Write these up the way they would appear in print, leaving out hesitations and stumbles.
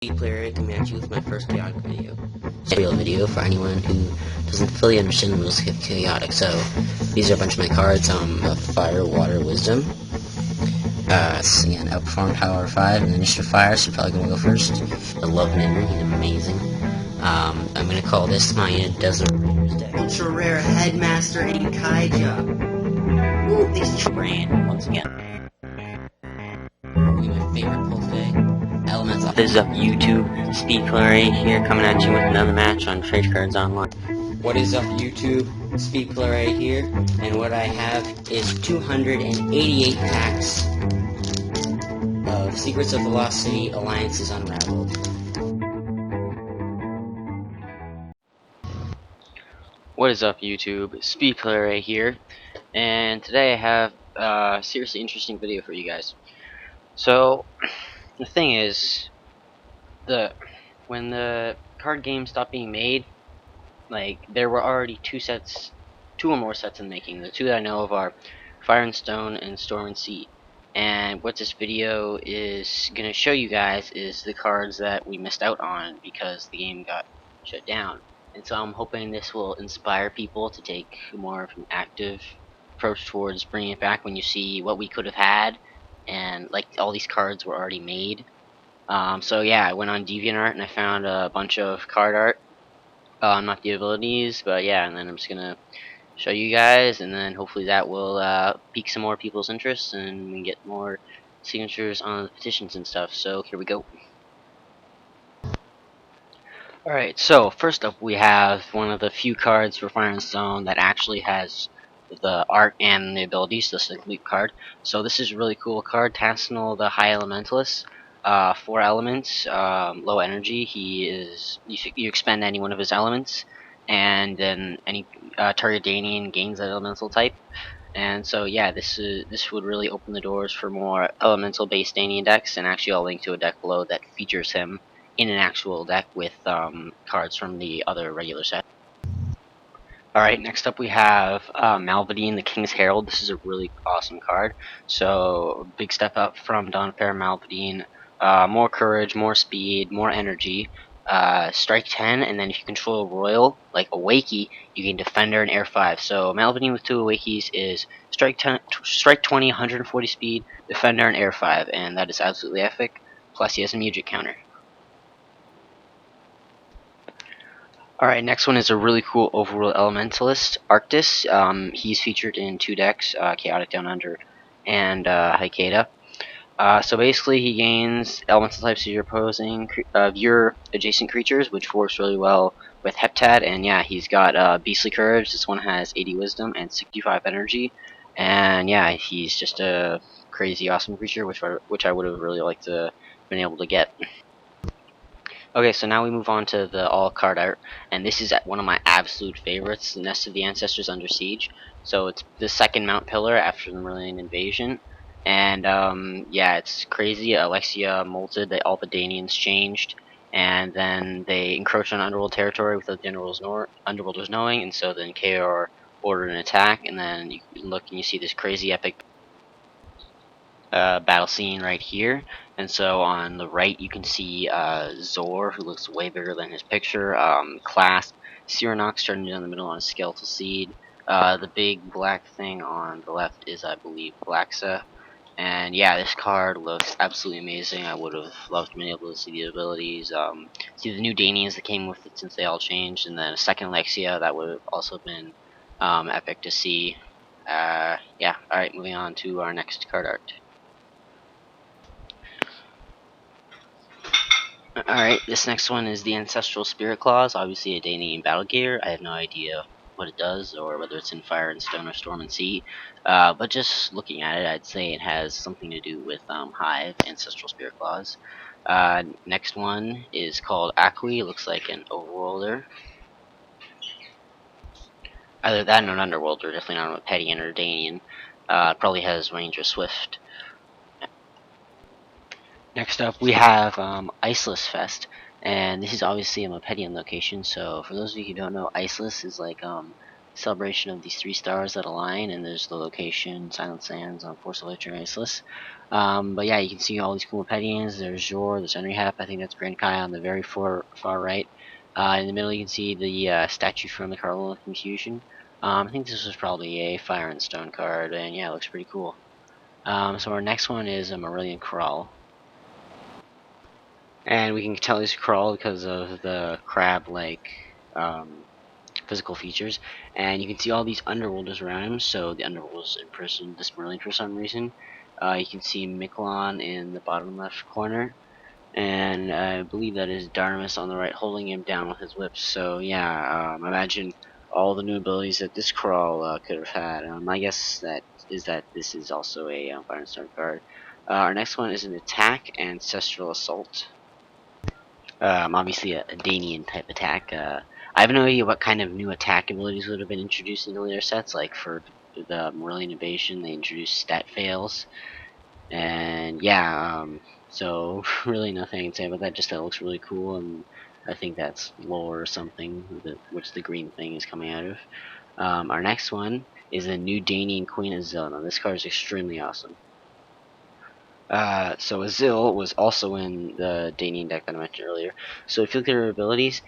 Player coming at you with my first chaotic video. It's a real video for anyone who doesn't fully understand the rules of chaotic. So these are a bunch of my cards. Of Fire, Water, Wisdom. Again, Outperform Power 5 and Initiative Fire, so you're probably gonna go first. I love Ninder, he's amazing. I'm gonna call this my Desert Raiders deck. Ultra Rare Headmaster in Kaija. Ooh, these brand once again. Probably my favorite pull today. Elements. This is up YouTube. Speed Clary here, coming at you with another match on Trade Cards Online. What is up YouTube? Speed Clary here, and what I have is 288 packs of Secrets of the Lost City Alliances Unraveled. What is up YouTube? Speed Clary here, and today I have a seriously interesting video for you guys. So the thing is, when the card game stopped being made, like there were already two or more sets in the making. The two that I know of are Fire and Stone and Storm and Sea. And what this video is gonna show you guys is the cards that we missed out on because the game got shut down. And so I'm hoping this will inspire people to take more of an active approach towards bringing it back when you see what we could have had, and like all these cards were already made. So yeah, I went on DeviantArt and I found a bunch of card art. Not the abilities, but yeah, and then I'm just gonna show you guys, and then hopefully that will pique some more people's interest and we can get more signatures on the petitions and stuff. So here we go. Alright, so first up we have one of the few cards for Fire and Stone that actually has the art and the abilities, this is a complete card. So this is a really cool card, Tassinal the High Elementalist. 4 elements, low energy. He is you expend any one of his elements, and then any target Danian gains that elemental type. And so yeah, this would really open the doors for more elemental based Danian decks, and actually I'll link to a deck below that features him in an actual deck with cards from the other regular set. Alright, next up we have Malvadine, the King's Herald. This is a really awesome card. So, big step up from Donfair Malvadine. More courage, more speed, more energy. Strike 10, and then if you control a royal, like a Wakey, you gain Defender and Air 5. So, Malvadine with 2 Awakeys is strike 20, 140 speed, Defender, and Air 5. And that is absolutely epic. Plus, he has a music counter. Alright, next one is a really cool overworld elementalist, Arctis. He's featured in 2 decks, Chaotic Down Under and Hikeda. So basically he gains elemental types of your adjacent creatures, which works really well with Heptad, and yeah, he's got Beastly Courage. This one has 80 Wisdom and 65 Energy, and yeah, he's just a crazy awesome creature, which I would have really liked to been able to get. Okay, so now we move on to the all card art, and this is one of my absolute favorites, the Nest of the Ancestors Under Siege. So it's the second Mount Pillar after the Marillion invasion, and yeah, it's crazy. Alexia molted, all the Danians changed, and then they encroached on Underworld territory without the Underworlders knowing, and so then KR ordered an attack, and then you look and you see this crazy epic battle scene right here. And so on the right you can see Zor, who looks way bigger than his picture, Clasp, Cyronox turning down the middle on a skeletal seed. The big black thing on the left is, I believe, Blaxa. And yeah, this card looks absolutely amazing. I would have loved being able to see the abilities, see the new Danians that came with it since they all changed, and then a second Alexia that would have also been epic to see. Yeah, alright, moving on to our next card art. Alright, this next one is the Ancestral Spirit Claws, obviously a Danian battle gear. I have no idea what it does, or whether it's in Fire and Stone or Storm and Sea. But just looking at it, I'd say it has something to do with Hive, Ancestral Spirit Claws. Next one is called Akui, looks like an Overworlder. Either that or an Underworlder, definitely not a Petty or Danian. Probably has range or Swift. Next up we have Iceless Fest, and this is obviously a Mopedian location. So for those of you who don't know, Iceless is like celebration of these 3 stars that align, and there's the location, Silent Sands on Force Electric Iceless. But yeah, you can see all these cool Pedians. There's Jor, there's Henry Hap, I think that's Grand Kai on the very far right. In the middle, you can see the statue from the Cardinal of Confusion. I think this was probably a Fire and Stone card, and yeah, it looks pretty cool. So our next one is a Marillion Crawl. And we can tell he's Crawl because of the crab-like um, physical features. And you can see all these underworlders around him, so the underworlders imprison this Marillion for some reason. You can see Miquelon in the bottom left corner, and I believe that is Darmus on the right, holding him down with his whips. So yeah, imagine all the new abilities that this Crawl could have had. My guess that this is also a Fire and Stone card. Our next one is an Attack Ancestral Assault. Obviously a Danian type attack. I have no idea what kind of new attack abilities would have been introduced in earlier sets. Like for the Marillion Invasion, they introduced stat fails, and yeah, so really nothing I can say about that. Just that it looks really cool, and I think that's lore or something, which the green thing is coming out of. Our next one is the new Danian Queen Azil. Now this card is extremely awesome. So Azil was also in the Danian deck that I mentioned earlier. So if you look at her abilities,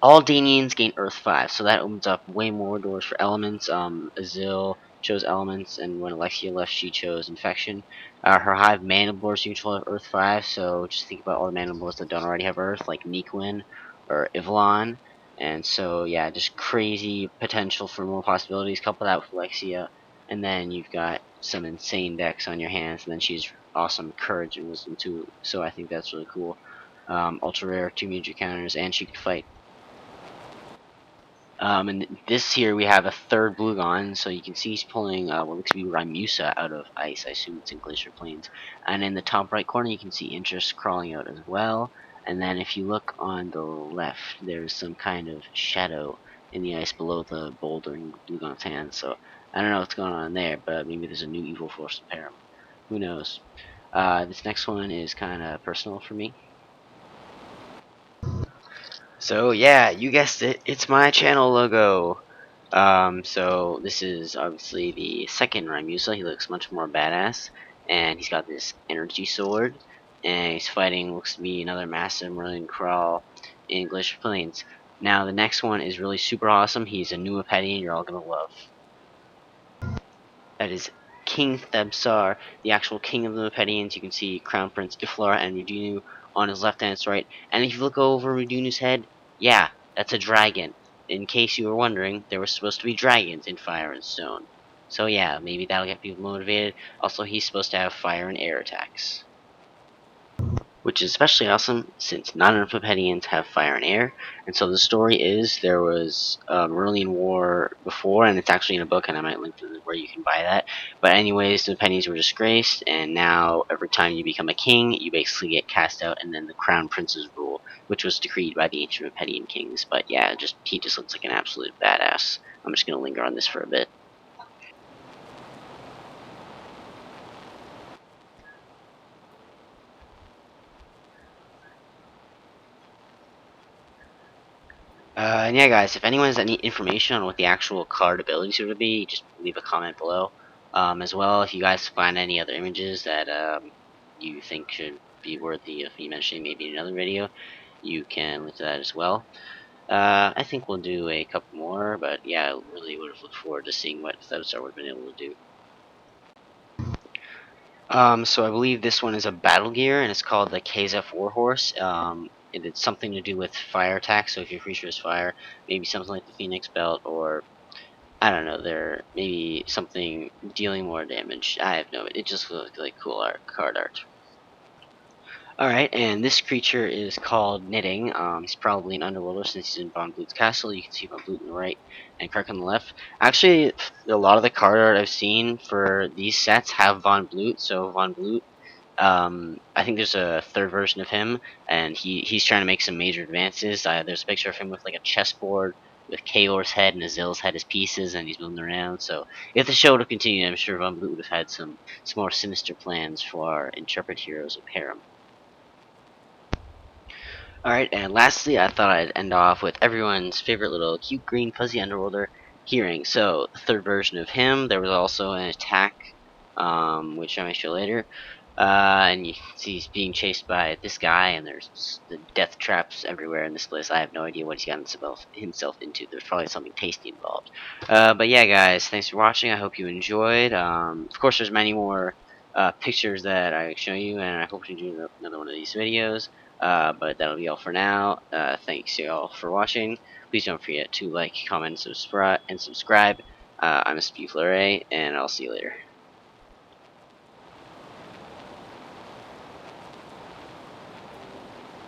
all Danians gain Earth 5, so that opens up way more doors for elements. Azil chose elements, and when Alexia left, she chose Infection. Her Hive mana boards usually have Earth 5, so just think about all the mana boards that don't already have Earth, like Nequin or Ivlon. And so, yeah, just crazy potential for more possibilities. Couple that with Alexia, and then you've got some insane decks on your hands, and then she's awesome courage and wisdom too. So I think that's really cool. Ultra rare, 2 major counters, and she could fight. And this here we have a third Blugon, so you can see he's pulling what looks to be Rymusa out of ice. I assume it's in Glacier Plains. And in the top right corner, you can see Interest crawling out as well. And then if you look on the left, there's some kind of shadow in the ice below the boulder in Blugon's hand. So I don't know what's going on there, but maybe there's a new evil force to pair him. Who knows? This next one is kind of personal for me. So yeah, you guessed it, it's my channel logo. So this is obviously the second Rymusa. He looks much more badass, and he's got this energy sword, and he's fighting looks to be another massive Marillion Crawl in Glacier Plains. Now the next one is really super awesome. He's a new Apedian you're all gonna love. That is King Thebsar, the actual king of the Mepedians. You can see Crown Prince Iflar and Mudunu on his left and his right. And if you look over Mudunu's head, yeah, that's a dragon. In case you were wondering, there were supposed to be dragons in Fire and Stone. So yeah, maybe that'll get people motivated. Also, he's supposed to have fire and air attacks, which is especially awesome since not enough Pedians have fire and air. And so the story is there was a Marillion War before, and it's actually in a book, and I might link to where you can buy that. But anyways, the Pedians were disgraced, and now every time you become a king, you basically get cast out, and then the Crown Prince's rule, which was decreed by the ancient Pedian kings. But yeah, he just looks like an absolute badass. I'm just gonna linger on this for a bit. And yeah, guys, if anyone has any information on what the actual card abilities would be, just leave a comment below. As well, if you guys find any other images that you think should be worthy of me mentioning maybe in another video, you can link to that as well. I think we'll do a couple more, but yeah, I really would have looked forward to seeing what Thebstar would have been able to do. So I believe this one is a battle gear, and it's called the KZF Warhorse. It's something to do with fire attacks, so if your creature is fire, maybe something like the Phoenix Belt, or I don't know, there maybe something dealing more damage. I have no, it just looks like cool card art. Alright, and this creature is called Knitting. He's probably an underworlder since he's in Von Blute's castle. You can see Von Blute on the right and Kirk on the left. Actually, a lot of the card art I've seen for these sets have Von Blute, so Von Blute, I think there's a third version of him, and he's trying to make some major advances. There's a picture of him with like a chessboard with Kaor's head and Azil's head as pieces, and he's moving around. So if the show would have continued, I'm sure Von Blute would have had some more sinister plans for our intrepid heroes of Harem. Alright, and lastly, I thought I'd end off with everyone's favorite little cute green fuzzy underworlder, hearing. So the third version of him, there was also an attack, which I may show later. And you see he's being chased by this guy, and there's the death traps everywhere in this place. I have no idea what he's gotten himself into. There's probably something tasty involved. But yeah, guys, thanks for watching. I hope you enjoyed. Of course, there's many more pictures that I show you, and I hope you do another one of these videos. But that'll be all for now. Thanks you all for watching. Please don't forget to like, comment, and subscribe. I'm a Fleury, and I'll see you later.